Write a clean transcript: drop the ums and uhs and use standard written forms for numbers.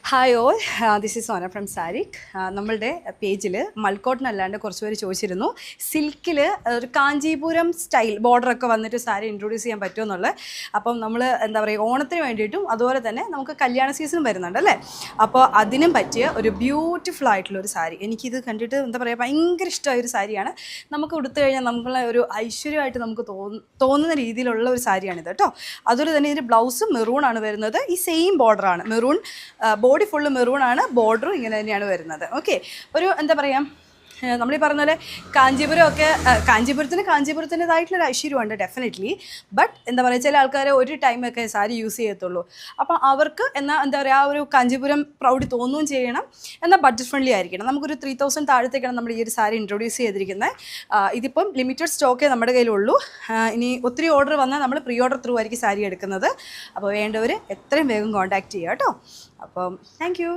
Hi all, this is Sona from സാരിക്. നമ്മളുടെ പേജിൽ മൽക്കോട്ടിനല്ലാണ്ട് കുറച്ച് പേര് ചോദിച്ചിരുന്നു സിൽക്കിൽ ഒരു കാഞ്ചീപുരം സ്റ്റൈൽ ബോർഡറൊക്കെ വന്നിട്ട് സാരി ഇൻട്രൊഡ്യൂസ് ചെയ്യാൻ പറ്റുമെന്നുള്ളത്. അപ്പം നമ്മൾ എന്താ പറയുക, ഓണത്തിന് വേണ്ടിയിട്ടും അതുപോലെ തന്നെ നമുക്ക് കല്യാണ സീസൺ വരുന്നുണ്ട് അല്ലേ. അപ്പോൾ അതിനും പറ്റിയ ഒരു ബ്യൂട്ടിഫുൾ ആയിട്ടുള്ളൊരു സാരി, എനിക്കിത് കണ്ടിട്ട് എന്താ പറയുക ഭയങ്കര ഇഷ്ടമായൊരു സാരിയാണ്. നമുക്ക് ഉടുത്തു കഴിഞ്ഞാൽ നമ്മളെ ഒരു ഐശ്വര്യമായിട്ട് നമുക്ക് തോന്നുന്ന രീതിയിലുള്ള ഒരു സാരിയാണിത് കേട്ടോ. അതുപോലെ തന്നെ ഇതിൻ്റെ ബ്ലൗസും മെറൂണാണ് വരുന്നത്. ഈ സെയിം ബോർഡറാണ്, മെറൂൺ ബോഡി ഫുള്ള് മെറൂൺ ആണ്, ബോർഡറും ഇങ്ങനെ തന്നെയാണ് വരുന്നത്. ഓക്കെ, ഒരു എന്താ പറയുക, നമ്മൾ ഈ പറഞ്ഞ പോലെ കാഞ്ചീപുരത്തിൻ്റെതായിട്ടുള്ളൊരു ഐശ്വര്യമുണ്ട് ഡെഫിനറ്റ്ലി. ബട്ട് എന്താ പറയുക, ചില ആൾക്കാർ ഒരു ടൈമൊക്കെ സാരി യൂസ് ചെയ്യത്തുള്ളൂ. അപ്പോൾ അവർക്ക് എന്താ പറയുക, ആ ഒരു കാഞ്ചീപുരം പ്രൗഡി തോന്നുകയും ചെയ്യണം, എന്നാൽ ബഡ്ജറ്റ് ഫ്രണ്ട്ലി ആയിരിക്കണം. നമുക്കൊരു 3000 താഴത്തേക്കാണ് നമ്മൾ ഈ ഒരു സാരി ഇൻട്രൊഡ്യൂസ് ചെയ്തിരിക്കുന്നത്. ഇതിപ്പം ലിമിറ്റഡ് സ്റ്റോക്കേ നമ്മുടെ കയ്യിലുള്ളൂ. ഇനി ഒത്തിരി ഓർഡർ വന്നാൽ നമ്മൾ പ്രീ ഓർഡർ ത്രൂ ആയിരിക്കും സാരി എടുക്കുന്നത്. അപ്പോൾ വേണ്ടവർ എത്രയും വേഗം കോൺടാക്റ്റ് ചെയ്യുക കേട്ടോ. അപ്പം താങ്ക് യു.